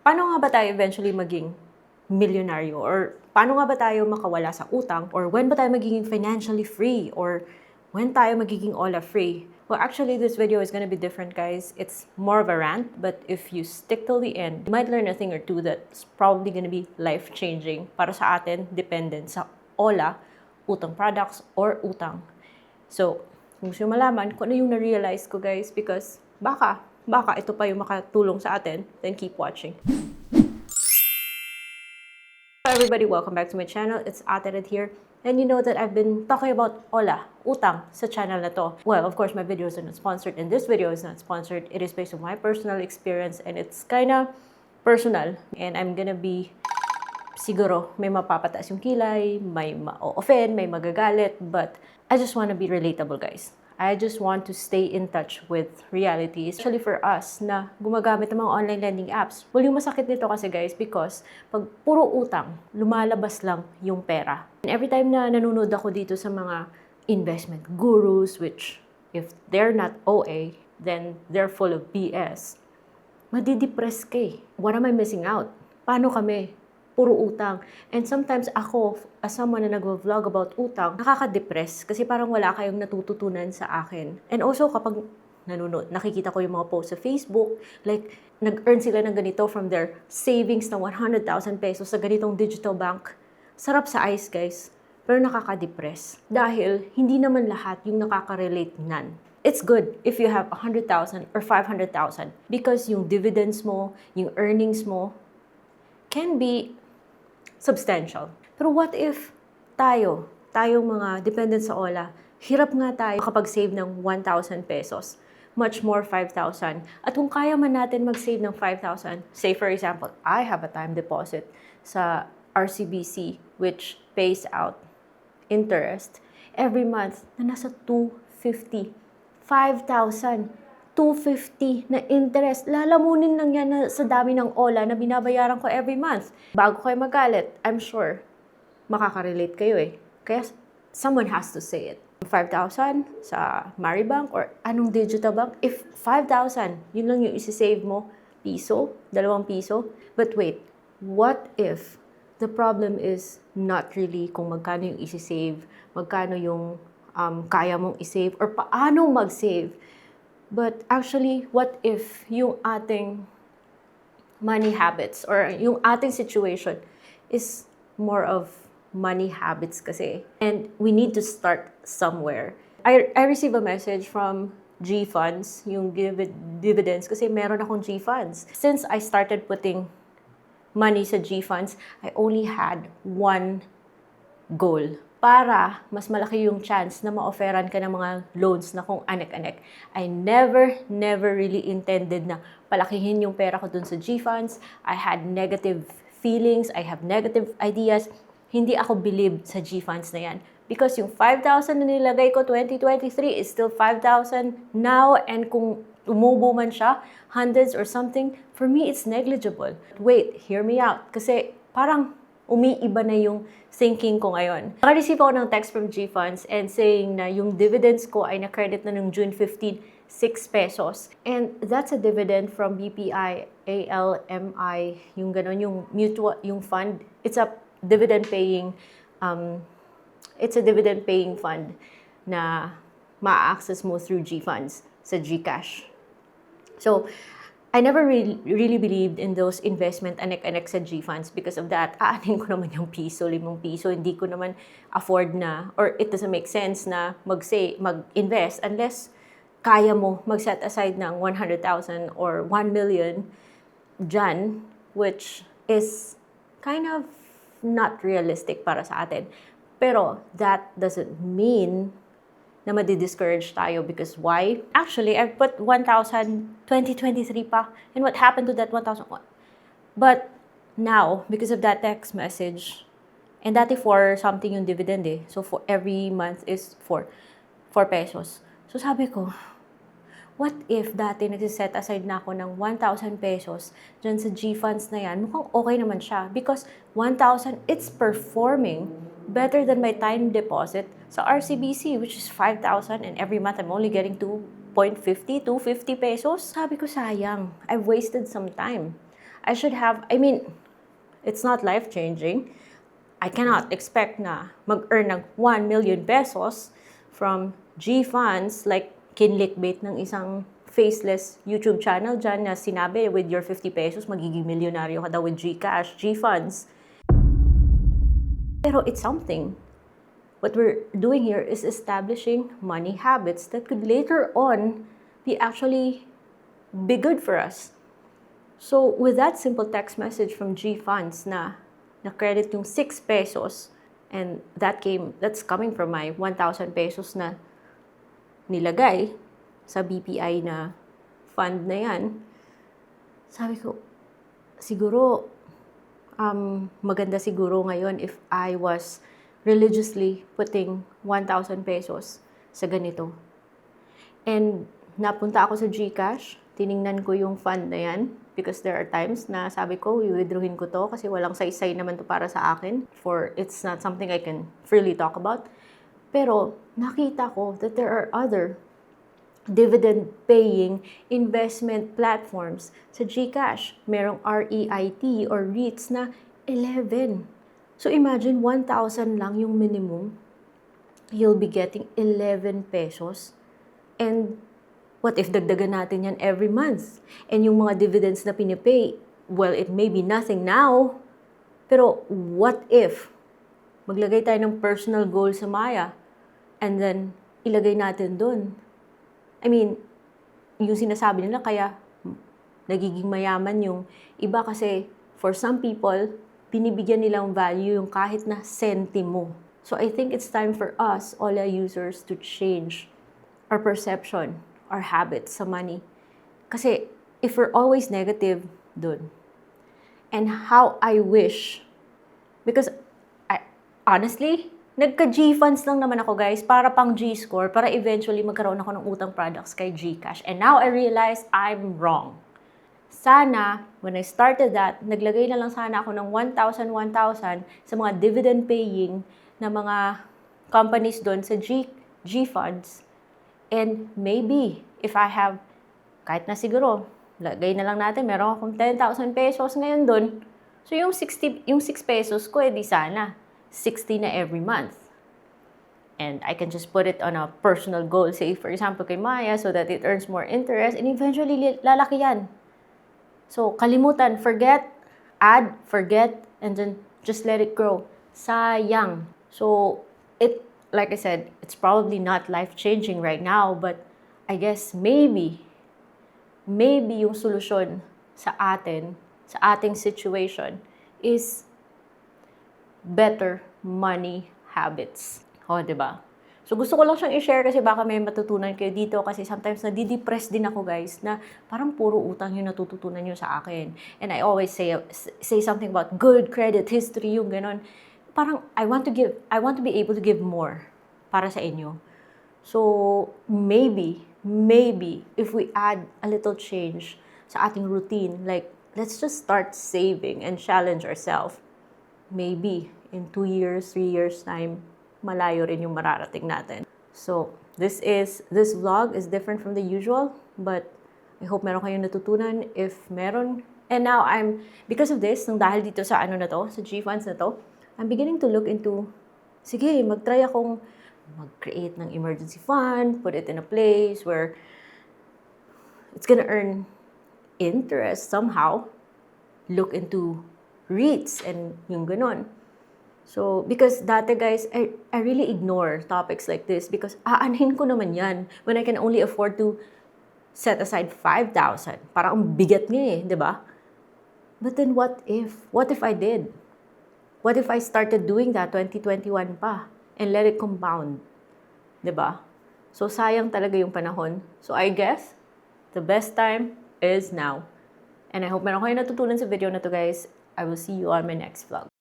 Paano nga ba tayo eventually maging milyonaryo? Or paano nga ba tayo makawala sa utang? Or when ba tayo magiging financially free? Or when tayo magiging all free? Well, actually, this video is gonna be different, guys. It's more of a rant, but if you stick till the end, you might learn a thing or two that's probably gonna be life-changing para sa atin, dependent sa OLA, utang products, or utang. So, kung gusto nyo malaman kung ano yung na-realize ko, guys, because baka ito pa yung makatulong sa atin, then keep watching. Hello everybody, welcome back to my channel. It's Ate Red here. And you know that I've been talking about OLA, utang, sa channel na to. Well, of course, my videos are not sponsored, and this video is not sponsored. It is based on my personal experience, and it's kinda personal. And I'm gonna be, siguro, may mapapataas yung kilay, may ma-offend, may magagalit, but I just wanna be relatable, guys. I just want to stay in touch with reality, especially for us na gumagamit ng mga online lending apps. Well, yung masakit nito kasi, guys, because pag puro utang, lumalabas lang yung pera. And every time na nanonood ako dito sa mga investment gurus, which if they're not OA, then they're full of BS, madidepress ka eh. What am I missing out? Paano kami? Puro utang. And sometimes ako, as someone na nag-vlog about utang, nakaka-depress kasi parang wala kayong natututunan sa akin. And also, kapag nanonood, nakikita ko yung mga posts sa Facebook, like, nag-earn sila ng ganito from their savings na 100,000 pesos sa ganitong digital bank. Sarap sa eyes, guys. Pero nakaka-depress. Dahil, hindi naman lahat yung nakaka-relate nan. It's good if you have 100,000 or 500,000 because yung dividends mo, yung earnings mo, can be substantial. Pero what if tayong mga dependent sa OLA, hirap nga tayo makapag-save ng 1,000 pesos, much more 5,000. At kung kaya man natin mag-save ng 5,000, say for example, I have a time deposit sa RCBC which pays out interest every month na nasa 250, 5,000. 250 na interest. Lalamunin lang yan na sa dami ng OLA na binabayaran ko every month. Bago kayo magalit, I'm sure, makaka-relate kayo eh. Kaya someone has to say it. 5,000 sa Maribank or anong digital bank, if 5,000, yun lang yung isi-save mo, piso, 2 piso. But wait, what if the problem is not really kung magkano yung isi-save, magkano yung kaya mong i-save, or paano mag-save? But actually, what if yung ating money habits or yung ating situation is more of money habits kasi. And we need to start somewhere. I receive a message from G-Funds, yung dividends, kasi meron akong G-Funds. Since I started putting money sa G-Funds, I only had one goal. Para mas malaki yung chance na ma-offeran ka ng mga loans na kung anek-anek. I never really intended na palakihin yung pera ko dun sa G-Funds. I had negative feelings, I have negative ideas. Hindi ako believed sa G-Funds na yan. Because yung 5,000 na nilagay ko 2023 is still 5,000 now, and kung tumubo man siya, hundreds or something, for me it's negligible. Wait, hear me out. Kasi parang umiiba na yung thinking ko ngayon. Naka-receive ako ng text from G-Funds and saying na yung dividends ko ay na-credit na ng June 15, 6 pesos. And that's a dividend from BPI, ALMI, yung ganon, yung mutual, yung fund. It's a dividend paying fund na ma-access mo through G-Funds sa GCash. So, I never really believed in those investment anek-anek sa G-Funds because of that. Aanin ko naman yung piso, 5 piso. Hindi ko naman afford na, or it doesn't make sense na mag-invest unless kaya mo mag-set aside ng 100,000 or 1 million dyan, which is kind of not realistic para sa atin. Pero that doesn't mean na madi-discourage tayo because why? Actually, I've put 1,000 2023 pa. And what happened to that 1,000? But now, because of that text message, and dati 4 something yung dividend eh. So for every month is 4 pesos. So sabi ko, what if dati nagsiset aside na ako ng 1,000 pesos dyan sa G-Funds na yan? Mukhang okay naman siya because 1,000, it's performing better than my time deposit sa RCBC, which is 5,000, and every month I'm only getting 2.50 pesos. Sabi ko, sayang. I've wasted some time. I should have, I mean, it's not life-changing. I cannot expect na mag-earn ng 1 million pesos from G-Funds like kinlickbait ng isang faceless YouTube channel dyan na sinabi with your 50 pesos, magiging milyonaryo ka daw with GCash, G-Funds. Pero it's something. What we're doing here is establishing money habits that could later on be actually be good for us. So with that simple text message from G-Funds na credit yung 6 pesos and that's coming from my 1,000 pesos na nilagay sa BPI na fund na yan, sabi ko, siguro, maganda siguro ngayon if I was religiously putting 1,000 pesos sa ganito. And napunta ako sa GCash, tiningnan ko yung fund na yan because there are times na sabi ko, i-withdrawin ko to kasi walang saysay naman to para sa akin for it's not something I can freely talk about. Pero nakita ko that there are other dividend-paying investment platforms sa GCash. Merong REIT or REITs na 11. So imagine 1,000 lang yung minimum. You'll be getting 11 pesos. And what if dagdagan natin yan every month? And yung mga dividends na pinipay, well, it may be nothing now. Pero what if maglagay tayo ng personal goal sa Maya and then ilagay natin dun? I mean, yung sinasabi nila kaya nagiging mayaman yung iba kasi for some people, binibigyan nilang value yung kahit na sentimo. So I think it's time for us, Ola users, to change our perception, our habits sa money. Kasi if we're always negative dun, and how I wish, because honestly, nagka-G-Funds lang naman ako guys, para pang G-Score, para eventually magkaroon ako ng utang products kay GCash. And now I realize I'm wrong. Sana, when I started that, naglagay na lang sana ako ng 1,000 sa mga dividend-paying na mga companies doon sa G-Funds. And maybe, if I have, kahit na siguro, lagay na lang natin, meron akong 10,000 pesos ngayon doon. So yung 6 pesos ko, edi sana 60 na every month. And I can just put it on a personal goal, say for example kay Maya, so that it earns more interest and eventually lalaki yan. So kalimutan, forget, and then just let it grow. Sayang. So like I said, it's probably not life-changing right now, but I guess maybe yung solusyon sa ating situation is better money habits. O, diba? So, gusto ko lang siyang i-share kasi baka may matutunan kayo dito kasi sometimes nadidepress din ako guys na parang puro utang yung natututunan nyo sa akin. And I always say something about good credit history, yung ganon. Parang I want to be able to give more para sa inyo. So, maybe if we add a little change sa ating routine, like let's just start saving and challenge ourselves. Maybe in 2 years, 3 years time, malayo rin yung mararating natin. So, this vlog is different from the usual, but I hope meron kayong natutunan. If meron, and now because of this, nang dahil dito sa sa G-Funds na to, I'm beginning to look into, sige, mag-try akong mag-create ng emergency fund, put it in a place where it's gonna earn interest somehow. Look into REITs and yung ganon. So, because dati guys, I really ignore topics like this because aanhin ko naman yan when I can only afford to set aside 5,000. Parang ang bigat nga di ba? But then what if I did? What if I started doing that 2021 pa and let it compound? Di ba? So, sayang talaga yung panahon. So, I guess the best time is now. And I hope meron kayo natutunan sa video na to guys. I will see you on my next vlog.